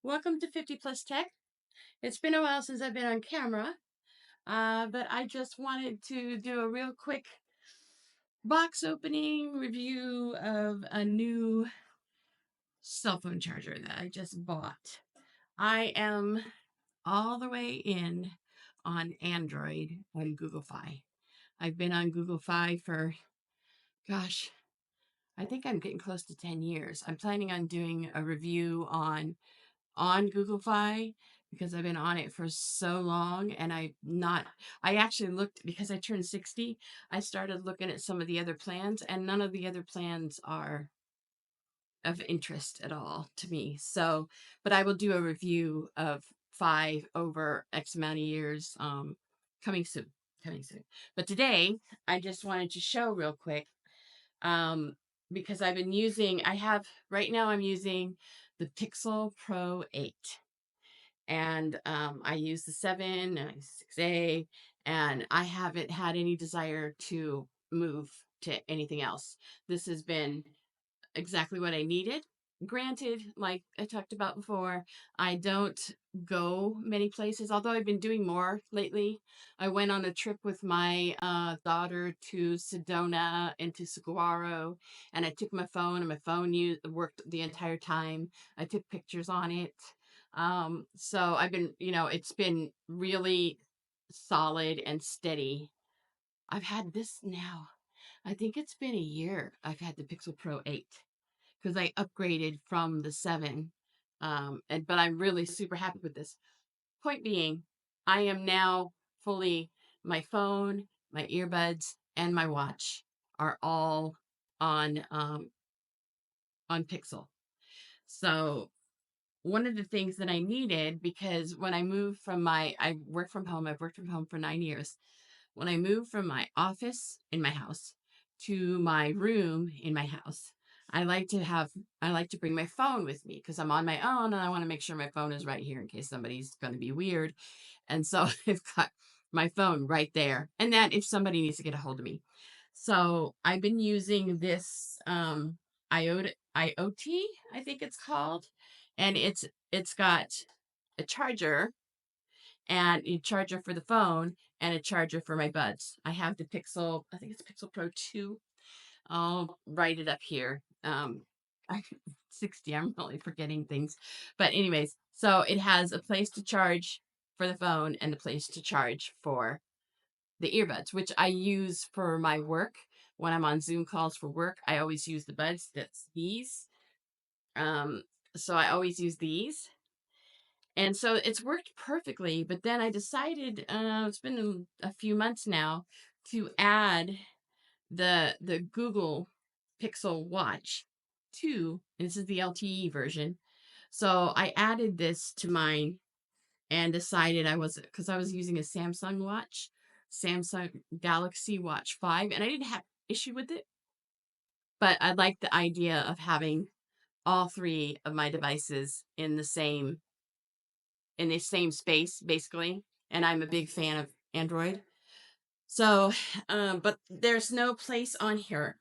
Welcome to 50 Plus Tech. It's been a while since I've been on camera, but I just wanted to do a real quick box opening review of a new cell phone charger that I just bought. I am all the way in on Android on Google Fi. I've been on Google Fi for, gosh, I think I'm getting close to 10 years. I'm planning on doing a review on Google Fi because I've been on it for so long and I actually looked because I turned 60. I started looking at some of the other plans and none of the other plans are of interest at all to me. So, but I will do a review of Fi over X amount of years coming soon. Coming soon. But today I just wanted to show real quick um because I have right now I'm using the Pixel Pro 8 and I use the 7 and I use 6A, and I haven't had any desire to move to anything else. This has been exactly what I needed. Granted, like I talked about before, I don't go many places, although I've been doing more lately. I went on a trip with my daughter to Sedona and to Saguaro, and I took my phone, and my phone worked the entire time. I took pictures on it. So I've been, it's been really solid and steady. I've had this now. I think it's been a year I've had the Pixel Pro 8 because I upgraded from the 7. But I'm really super happy with this. Point being, I am now fully my phone, my earbuds, and my watch are all on on Pixel. So one of the things that I needed, because when I moved from I work from home, I've worked from home for 9 years. When I moved from my office in my house to my room in my house, I like to bring my phone with me because I'm on my own and I want to make sure my phone is right here in case somebody's going to be weird. And so I've got my phone right there. And that if somebody needs to get a hold of me. So I've been using this IoT, I think it's called. And it's got a charger and a charger for the phone and a charger for my buds. I have the Pixel, I think it's Pixel Pro 2. I'll write it up here. I'm 60, I'm really forgetting things. But anyways, so it has a place to charge for the phone and a place to charge for the earbuds, which I use for my work. When I'm on Zoom calls for work, I always use the buds. That's these. Um, so I always use these. And so it's worked perfectly, but then I decided, it's been a few months now, to add the Google Pixel Watch 2, and this is the LTE version. So I added this to mine and decided because I was using a Samsung watch, Samsung Galaxy Watch 5, and I didn't have issue with it, but I like the idea of having all three of my devices in the same space, basically. And I'm a big fan of Android. So, but there's no place on here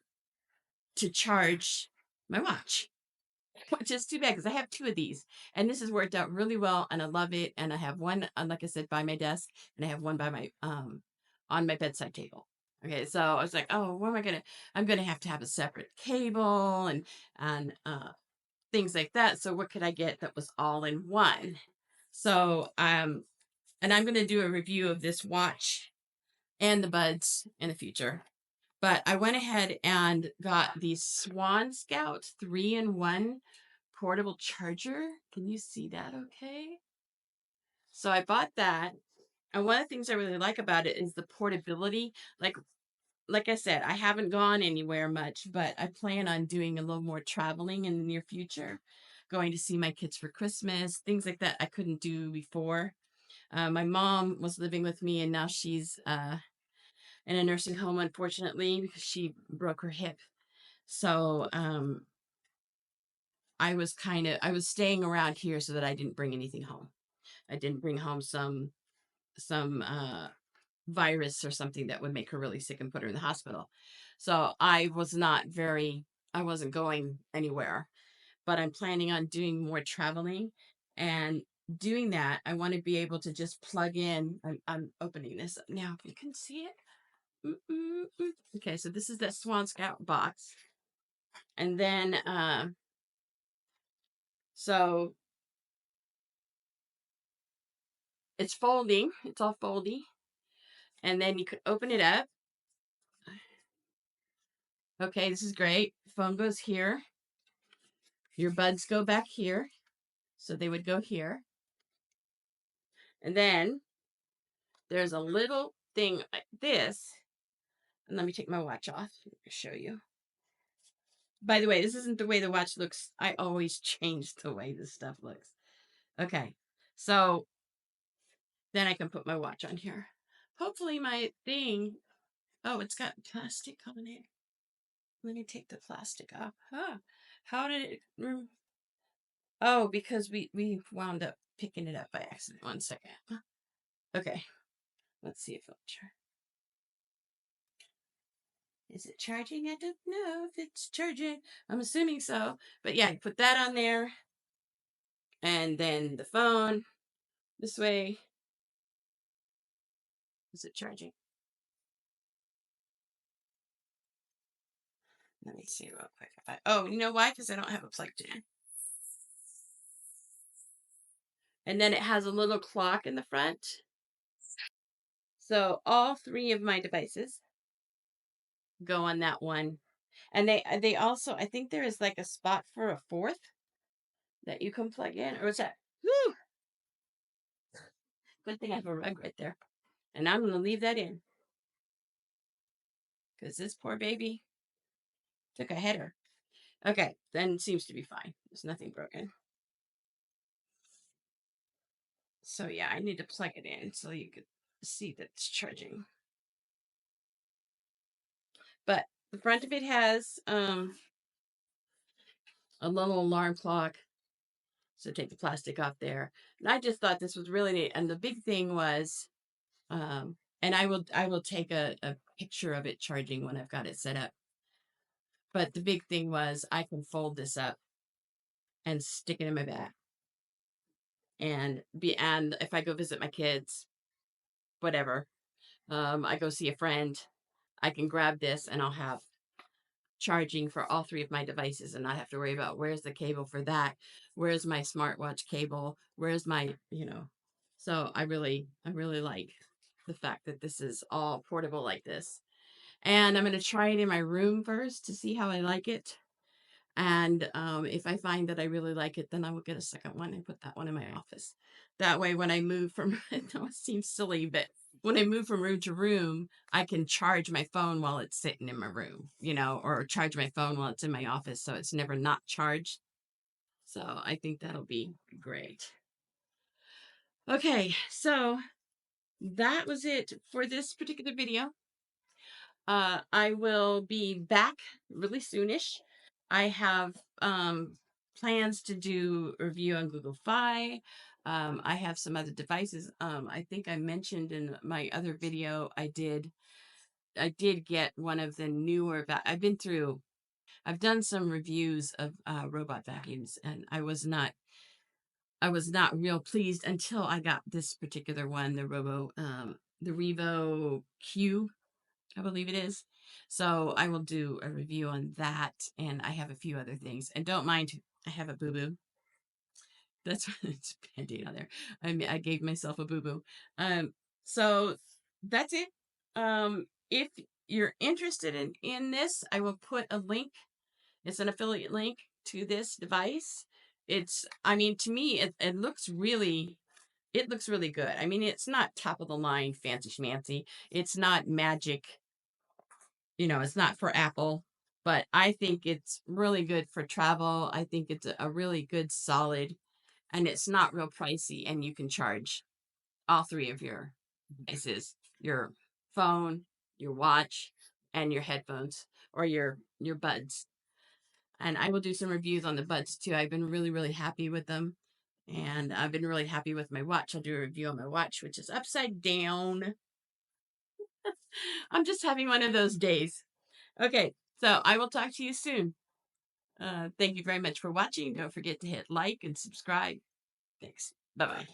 to charge my watch, which is too bad because I have two of these. And this has worked out really well and I love it. And I have one, like I said, by my desk, and I have one by my on my bedside table. Okay, so I was like, oh, what am I gonna? I'm gonna have to have a separate cable and things like that. So what could I get that was all in one? So and I'm going to do a review of this watch and the buds in the future. But I went ahead and got the Swan Scout 3-in-1 portable charger. Can you see that okay? So I bought that. And one of the things I really like about it is the portability. Like I said, I haven't gone anywhere much, but I plan on doing a little more traveling in the near future, going to see my kids for Christmas, things like that I couldn't do before. My mom was living with me, and now she's in a nursing home, unfortunately, because she broke her hip. So I was staying around here so that I didn't bring anything home. I didn't bring home some virus or something that would make her really sick and put her in the hospital. So I wasn't going anywhere, but I'm planning on doing more traveling. And doing that, I want to be able to just plug in. I'm opening this up now if you can see it. Okay, so this is that Swan Scout box. And then, so it's folding. It's all foldy. And then you could open it up. Okay, this is great. Phone goes here. Your buds go back here. So they would go here. And then there's a little thing like this. And let me take my watch off and show you. By the way, this isn't the way the watch looks. I always change the way this stuff looks. Okay, so then I can put my watch on here. Hopefully my thing, oh, it's got plastic on it. Let me take the plastic off. Huh. How did it, oh, because we wound up picking it up by accident. 1 second. Okay, let's see if it'll charge. Is it charging? I don't know if it's charging. I'm assuming so. But yeah, put that on there. And then the phone this way. Is it charging? Let me see real quick. Oh, you know why? Because I don't have it plugged in. And then it has a little clock in the front. So all three of my devices go on that one. And they also, I think there is like a spot for a fourth that you can plug in. Or is that? Woo! Good thing I have a rug right there. And I'm going to leave that in. Because this poor baby took a header. Okay, then it seems to be fine. There's nothing broken. So yeah, I need to plug it in so you could see that it's charging. But the front of it has a little alarm clock. So take the plastic off there. And I just thought this was really neat. And the big thing was, and I will take a picture of it charging when I've got it set up. But the big thing was I can fold this up and stick it in my bag. And if I go visit my kids, whatever, I go see a friend, I can grab this and I'll have charging for all three of my devices and not have to worry about where's the cable for that, where's my smartwatch cable, where's my, so I really like the fact that this is all portable like this. And I'm going to try it in my room first to see how I like it. And if I find that I really like it, then I will get a second one and put that one in my office. That way, when I move from, it seems silly, but when I move from room to room, I can charge my phone while it's sitting in my room, or charge my phone while it's in my office. So it's never not charged. So I think that'll be great. Okay, so that was it for this particular video. I will be back really soonish. I have plans to do a review on Google Fi. I have some other devices. I think I mentioned in my other video I did get one of the newer. I've done some reviews of robot vacuums, and I was not real pleased until I got this particular one, the Revo Q, I believe it is. So I will do a review on that, and I have a few other things. And don't mind, I have a boo-boo. That's it's a Band-Aid on there. I gave myself a boo-boo. So that's it. If you're interested in this, I will put a link. It's an affiliate link to this device. I mean, to me, it looks really good. I mean, it's not top of the line fancy schmancy. It's not magic. It's not for Apple, but I think it's really good for travel. I think it's a really good solid, and it's not real pricey, and you can charge all three of your devices, your phone, your watch, and your headphones or your buds. And I will do some reviews on the buds too. I've been really, really happy with them. And I've been really happy with my watch. I'll do a review on my watch, which is upside down. I'm just having one of those days. Okay, so I will talk to you soon. Thank you very much for watching. Don't forget to hit like and subscribe. Thanks. Bye bye.